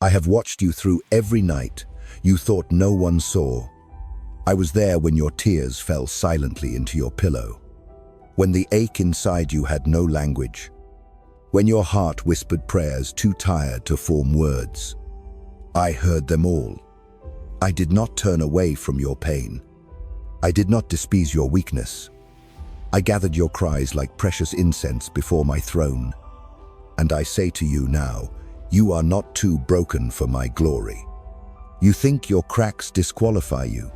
I have watched you through every night you thought no one saw. I was there when your tears fell silently into your pillow, when the ache inside you had no language, when your heart whispered prayers too tired to form words. I heard them all. I did not turn away from your pain. I did not despise your weakness. I gathered your cries like precious incense before my throne. And I say to you now, you are not too broken for my glory. You think your cracks disqualify you,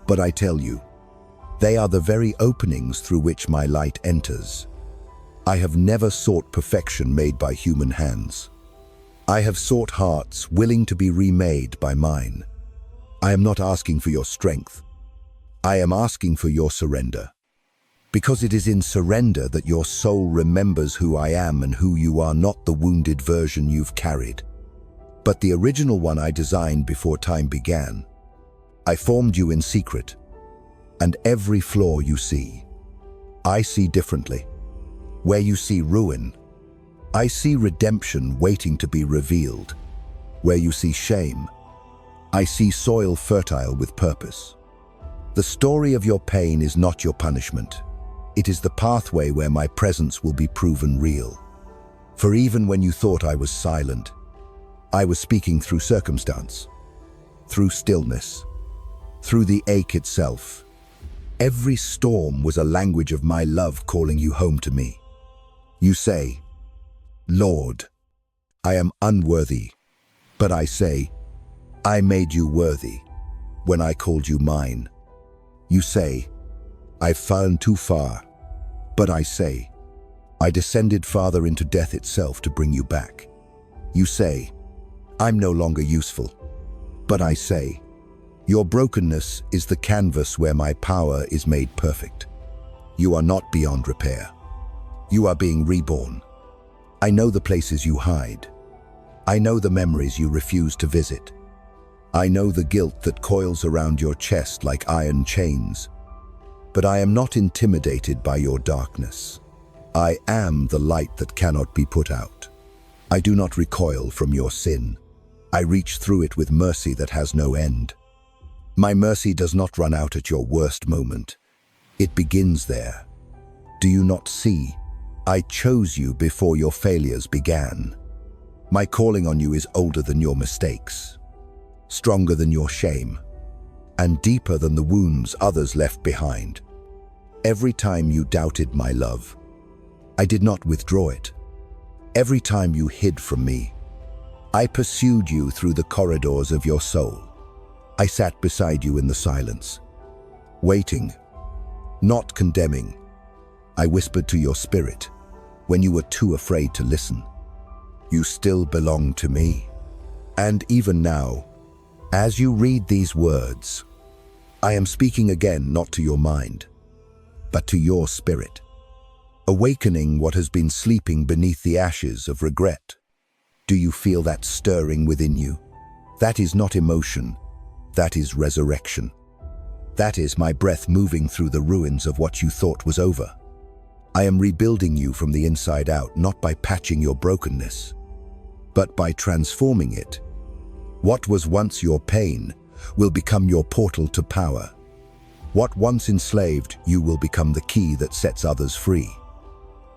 but I tell you, they are the very openings through which my light enters. I have never sought perfection made by human hands. I have sought hearts willing to be remade by mine. I am not asking for your strength. I am asking for your surrender. Because it is in surrender that your soul remembers who I am and who you are, not the wounded version you've carried, but the original one I designed before time began. I formed you in secret, and every flaw you see, I see differently. Where you see ruin, I see redemption waiting to be revealed. Where you see shame, I see soil fertile with purpose. The story of your pain is not your punishment. It is the pathway where my presence will be proven real. For even when you thought I was silent, I was speaking through circumstance, through stillness, through the ache itself. Every storm was a language of my love calling you home to me. You say, Lord, I am unworthy, but I say, I made you worthy when I called you mine. You say, I've fallen too far, but I say, I descended farther into death itself to bring you back. You say, I'm no longer useful, but I say, your brokenness is the canvas where my power is made perfect. You are not beyond repair. You are being reborn. I know the places you hide. I know the memories you refuse to visit. I know the guilt that coils around your chest like iron chains. But I am not intimidated by your darkness. I am the light that cannot be put out. I do not recoil from your sin. I reach through it with mercy that has no end. My mercy does not run out at your worst moment. It begins there. Do you not see? I chose you before your failures began. My calling on you is older than your mistakes, stronger than your shame, and deeper than the wounds others left behind. Every time you doubted my love, I did not withdraw it. Every time you hid from me, I pursued you through the corridors of your soul. I sat beside you in the silence, waiting, not condemning. I whispered to your spirit when you were too afraid to listen. You still belong to me. And even now, as you read these words, I am speaking again not to your mind, but to your spirit, awakening what has been sleeping beneath the ashes of regret. Do you feel that stirring within you? That is not emotion, that is resurrection. That is my breath moving through the ruins of what you thought was over. I am rebuilding you from the inside out, not by patching your brokenness, but by transforming it. What was once your pain will become your portal to power. What once enslaved you will become the key that sets others free.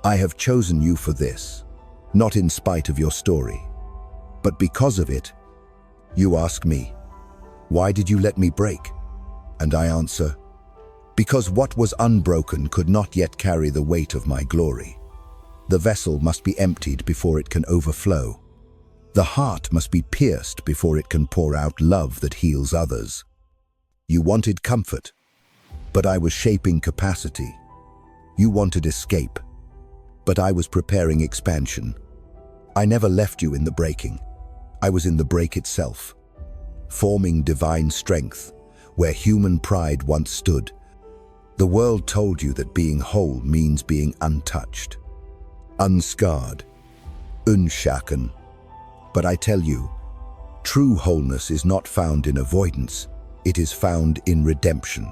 I have chosen you for this, not in spite of your story, but because of it. You ask me, why did you let me break? And I answer, because what was unbroken could not yet carry the weight of my glory. The vessel must be emptied before it can overflow. The heart must be pierced before it can pour out love that heals others. You wanted comfort, but I was shaping capacity. You wanted escape, but I was preparing expansion. I never left you in the breaking. I was in the break itself, forming divine strength where human pride once stood. The world told you that being whole means being untouched, unscarred, unshaken. But I tell you, true wholeness is not found in avoidance, it is found in redemption.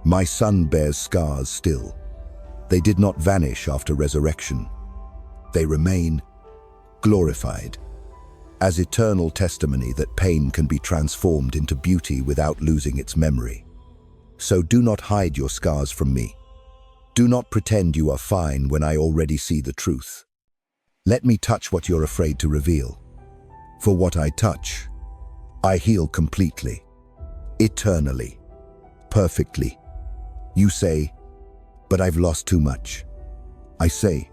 My son bears scars still. They did not vanish after resurrection. They remain glorified. as eternal testimony that pain can be transformed into beauty without losing its memory. So do not hide your scars from me. Do not pretend you are fine when I already see the truth. Let me touch what you're afraid to reveal. For what I touch, I heal completely, eternally, perfectly. You say, but I've lost too much. I say,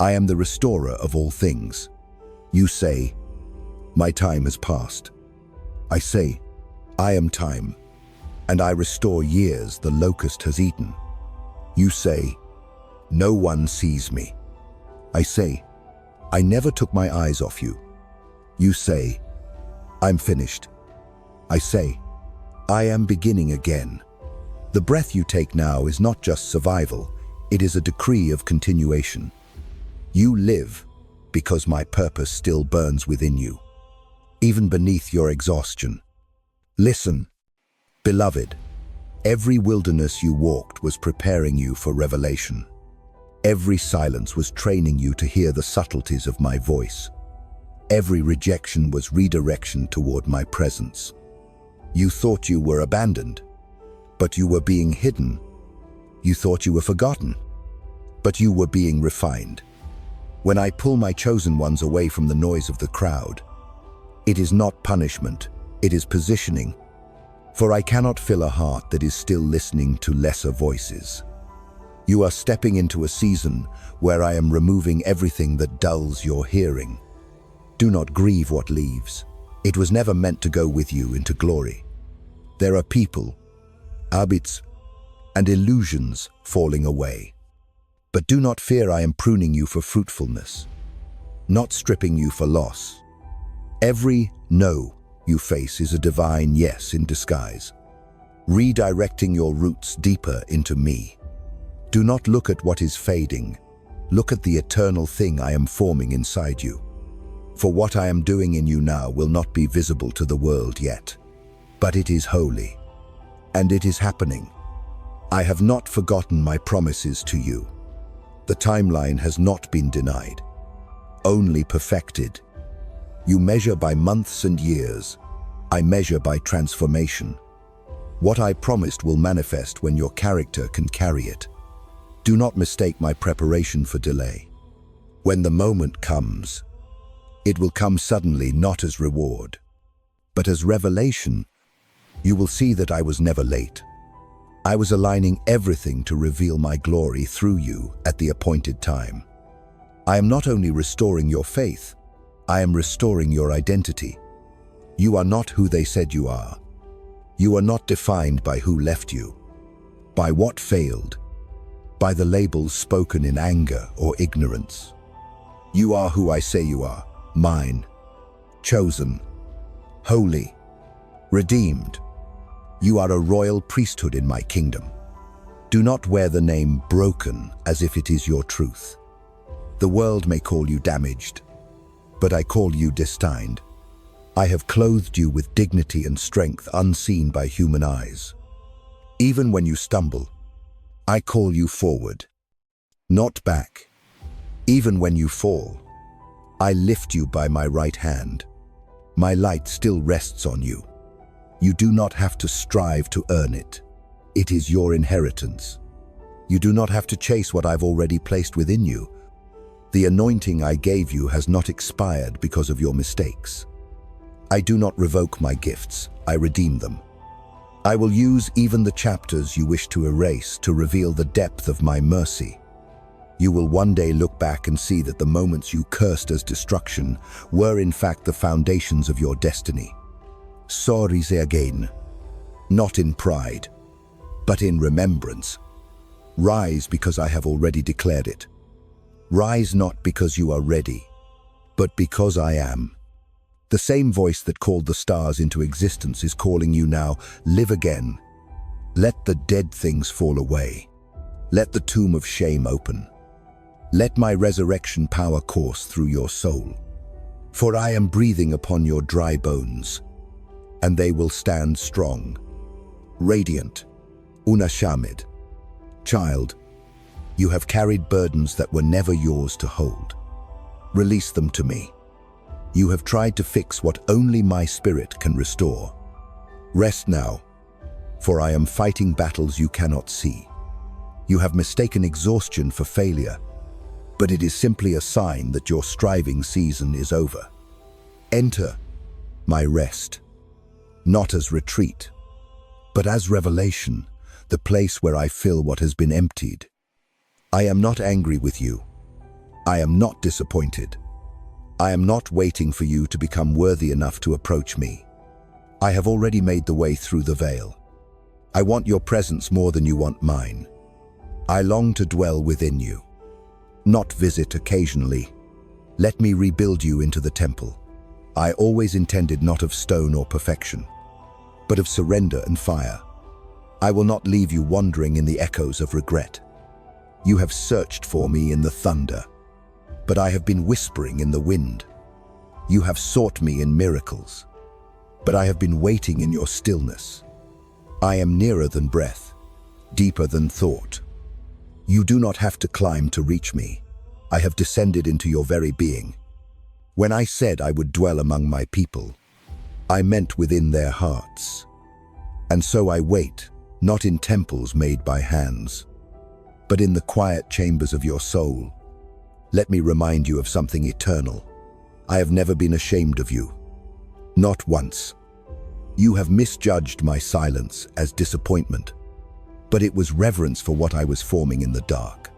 I am the restorer of all things. You say, my time has passed. I say, I am time, and I restore years the locust has eaten. You say, no one sees me. I say, I never took my eyes off you. You say, I'm finished. I say, I am beginning again. The breath you take now is not just survival, it is a decree of continuation. You live because my purpose still burns within you, even beneath your exhaustion. Listen, beloved, every wilderness you walked was preparing you for revelation. Every silence was training you to hear the subtleties of my voice. Every rejection was redirection toward my presence. You thought you were abandoned, but you were being hidden. You thought you were forgotten, but you were being refined. When I pull my chosen ones away from the noise of the crowd, it is not punishment, it is positioning. For I cannot fill a heart that is still listening to lesser voices. You are stepping into a season where I am removing everything that dulls your hearing. Do not grieve what leaves. It was never meant to go with you into glory. There are people, habits, and illusions falling away. But do not fear, I am pruning you for fruitfulness, not stripping you for loss. Every no you face is a divine yes in disguise, redirecting your roots deeper into me. Do not look at what is fading. Look at the eternal thing I am forming inside you. For what I am doing in you now will not be visible to the world yet, but it is holy, and it is happening. I have not forgotten my promises to you. The timeline has not been denied, only perfected. You measure by months and years. I measure by transformation. What I promised will manifest when your character can carry it. Do not mistake my preparation for delay. When the moment comes, it will come suddenly, not as reward, but as revelation. You will see that I was never late. I was aligning everything to reveal my glory through you at the appointed time. I am not only restoring your faith, I am restoring your identity. You are not who they said you are. You are not defined by who left you, by what failed, by the labels spoken in anger or ignorance. You are who I say you are, mine, chosen, holy, redeemed. You are a royal priesthood in my kingdom. Do not wear the name broken as if it is your truth. The world may call you damaged, but I call you destined. I have clothed you with dignity and strength unseen by human eyes. Even when you stumble, I call you forward, not back. Even when you fall, I lift you by my right hand. My light still rests on you. You do not have to strive to earn it. It is your inheritance. You do not have to chase what I've already placed within you. The anointing I gave you has not expired because of your mistakes. I do not revoke my gifts, I redeem them. I will use even the chapters you wish to erase to reveal the depth of my mercy. You will one day look back and see that the moments you cursed as destruction were in fact the foundations of your destiny. Sorry again, not in pride, but in remembrance. Rise because I have already declared it. Rise not because you are ready, but because I am. The same voice that called the stars into existence is calling you now. Live again. Let the dead things fall away. Let the tomb of shame open. Let my resurrection power course through your soul. For I am breathing upon your dry bones, and they will stand strong, radiant, unashamed. Child, you have carried burdens that were never yours to hold. Release them to me. You have tried to fix what only my spirit can restore. Rest now, for I am fighting battles you cannot see. You have mistaken exhaustion for failure, but it is simply a sign that your striving season is over. Enter my rest, not as retreat, but as revelation, the place where I fill what has been emptied. I am not angry with you. I am not disappointed. I am not waiting for you to become worthy enough to approach me. I have already made the way through the veil. I want your presence more than you want mine. I long to dwell within you, not visit occasionally. Let me rebuild you into the temple. I always intended not of stone or perfection, but of surrender and fire. I will not leave you wandering in the echoes of regret. You have searched for me in the thunder, but I have been whispering in the wind. You have sought me in miracles, but I have been waiting in your stillness. I am nearer than breath, deeper than thought. You do not have to climb to reach me. I have descended into your very being. When I said I would dwell among my people, I meant within their hearts. And so I wait, not in temples made by hands, but in the quiet chambers of your soul. Let me remind you of something eternal. I have never been ashamed of you. Not once. You have misjudged my silence as disappointment, but it was reverence for what I was forming in the dark.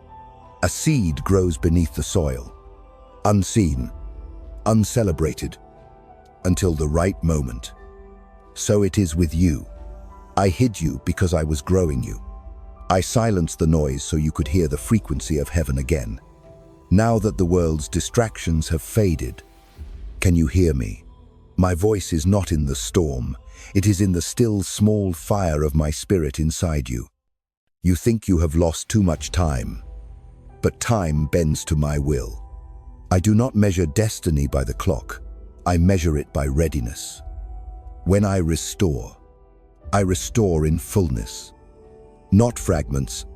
A seed grows beneath the soil, unseen, uncelebrated, until the right moment. So it is with you. I hid you because I was growing you. I silenced the noise so you could hear the frequency of heaven again. Now that the world's distractions have faded, can you hear me? My voice is not in the storm. It is in the still, small fire of my spirit inside you. You think you have lost too much time, but time bends to my will. I do not measure destiny by the clock. I measure it by readiness. When I restore in fullness, not fragments.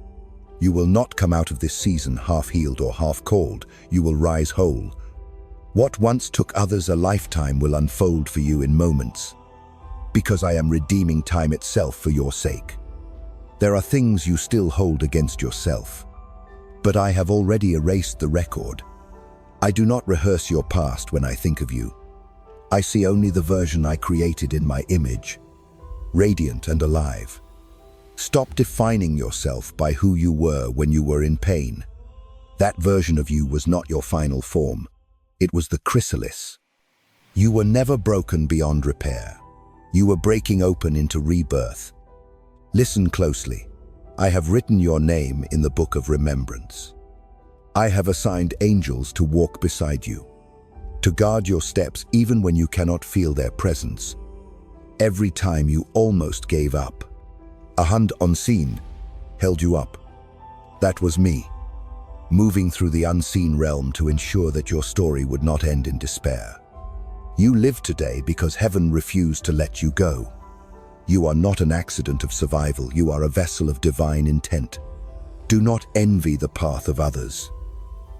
You will not come out of this season half-healed or half-cold. You will rise whole. What once took others a lifetime will unfold for you in moments, because I am redeeming time itself for your sake. There are things you still hold against yourself, but I have already erased the record. I do not rehearse your past when I think of you. I see only the version I created in my image, radiant and alive. Stop defining yourself by who you were when you were in pain. That version of you was not your final form. It was the chrysalis. You were never broken beyond repair. You were breaking open into rebirth. Listen closely. I have written your name in the book of remembrance. I have assigned angels to walk beside you, to guard your steps even when you cannot feel their presence. Every time you almost gave up, a hand unseen held you up. That was me, moving through the unseen realm to ensure that your story would not end in despair. You live today because heaven refused to let you go. You are not an accident of survival. You are a vessel of divine intent. Do not envy the path of others.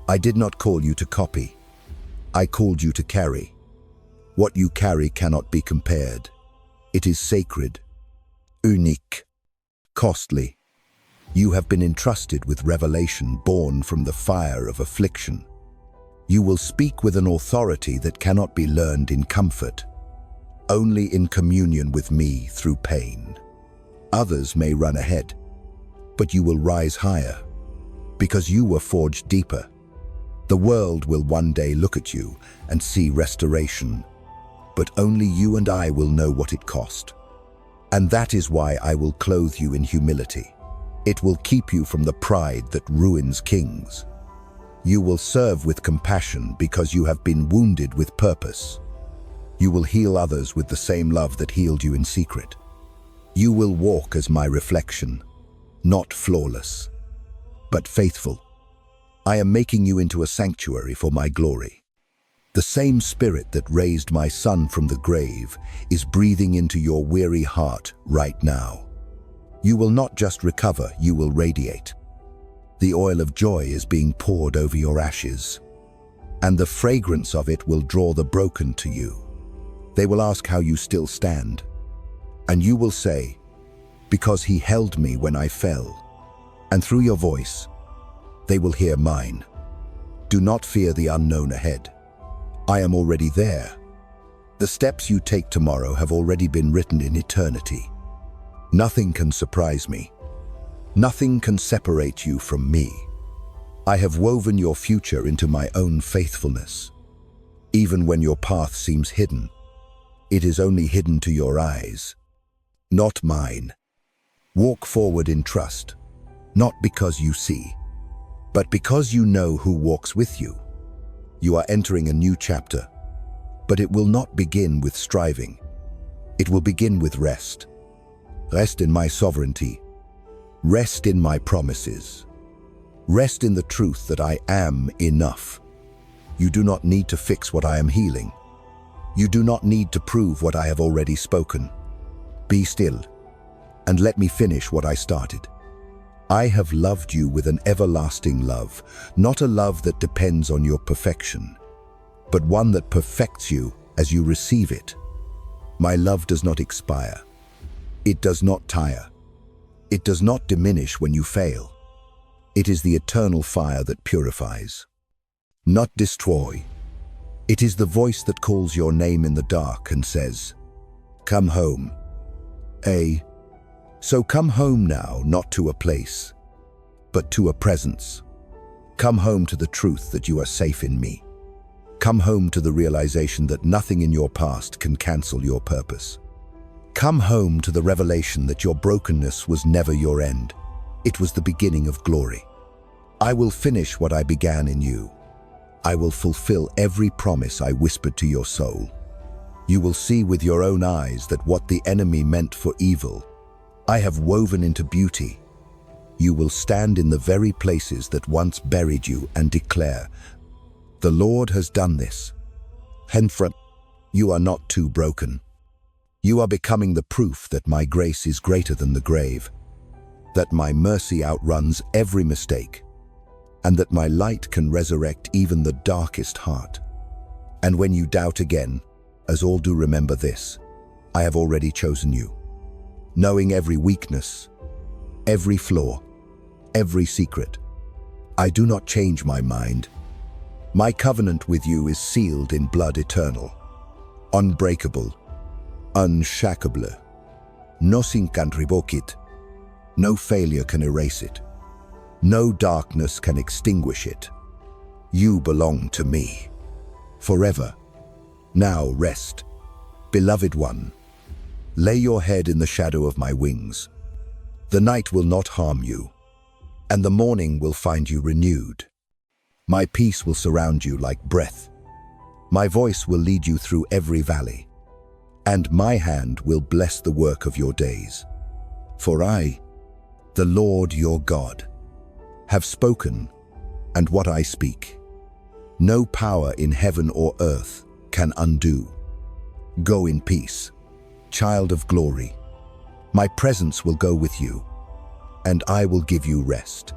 I did not call you to copy. I called you to carry. What you carry cannot be compared. It is sacred, unique, costly. You have been entrusted with revelation born from the fire of affliction. You will speak with an authority that cannot be learned in comfort, only in communion with me through pain. Others may run ahead, but you will rise higher, because you were forged deeper. The world will one day look at you and see restoration, but only you and I will know what it cost. And that is why I will clothe you in humility. It will keep you from the pride that ruins kings. You will serve with compassion because you have been wounded with purpose. You will heal others with the same love that healed you in secret. You will walk as my reflection, not flawless, but faithful. I am making you into a sanctuary for my glory. The same spirit that raised my son from the grave is breathing into your weary heart right now. You will not just recover, you will radiate. The oil of joy is being poured over your ashes. and the fragrance of it will draw the broken to you. They will ask how you still stand, and you will say, because he held me when I fell. And through your voice, they will hear mine. Do not fear the unknown ahead. I am already there. The steps you take tomorrow have already been written in eternity. Nothing can surprise me. Nothing can separate you from me. I have woven your future into my own faithfulness. Even when your path seems hidden, it is only hidden to your eyes, not mine. Walk forward in trust, not because you see, but because you know who walks with you. You are entering a new chapter, but it will not begin with striving. It will begin with rest. Rest in my sovereignty. Rest in my promises. Rest in the truth that I am enough. You do not need to fix what I am healing. You do not need to prove what I have already spoken. Be still, and let me finish what I started. I have loved you with an everlasting love, not a love that depends on your perfection, but one that perfects you as you receive it. My love does not expire. It does not tire. It does not diminish when you fail. It is the eternal fire that purifies, not destroy. It is the voice that calls your name in the dark and says, come home. So come home now, not to a place, but to a presence. Come home to the truth that you are safe in me. Come home to the realization that nothing in your past can cancel your purpose. Come home to the revelation that your brokenness was never your end. It was the beginning of glory. I will finish what I began in you. I will fulfill every promise I whispered to your soul. You will see with your own eyes that what the enemy meant for evil, I have woven into beauty. You will stand in the very places that once buried you and declare, the Lord has done this. Henceforth, you are not too broken. You are becoming the proof that my grace is greater than the grave, that my mercy outruns every mistake, and that my light can resurrect even the darkest heart. And when you doubt again, as all do, remember this, I have already chosen you. Knowing every weakness, every flaw, every secret, I do not change my mind. My covenant with you is sealed in blood eternal, unbreakable, unshakable. Nothing can revoke it. No failure can erase it. No darkness can extinguish it. You belong to me, forever. Now rest, beloved one. Lay your head in the shadow of my wings. The night will not harm you, and the morning will find you renewed. My peace will surround you like breath. My voice will lead you through every valley, and my hand will bless the work of your days. For I, the Lord your God, have spoken, and what I speak, no power in heaven or earth can undo. Go in peace, child of glory. My presence will go with you, and I will give you rest.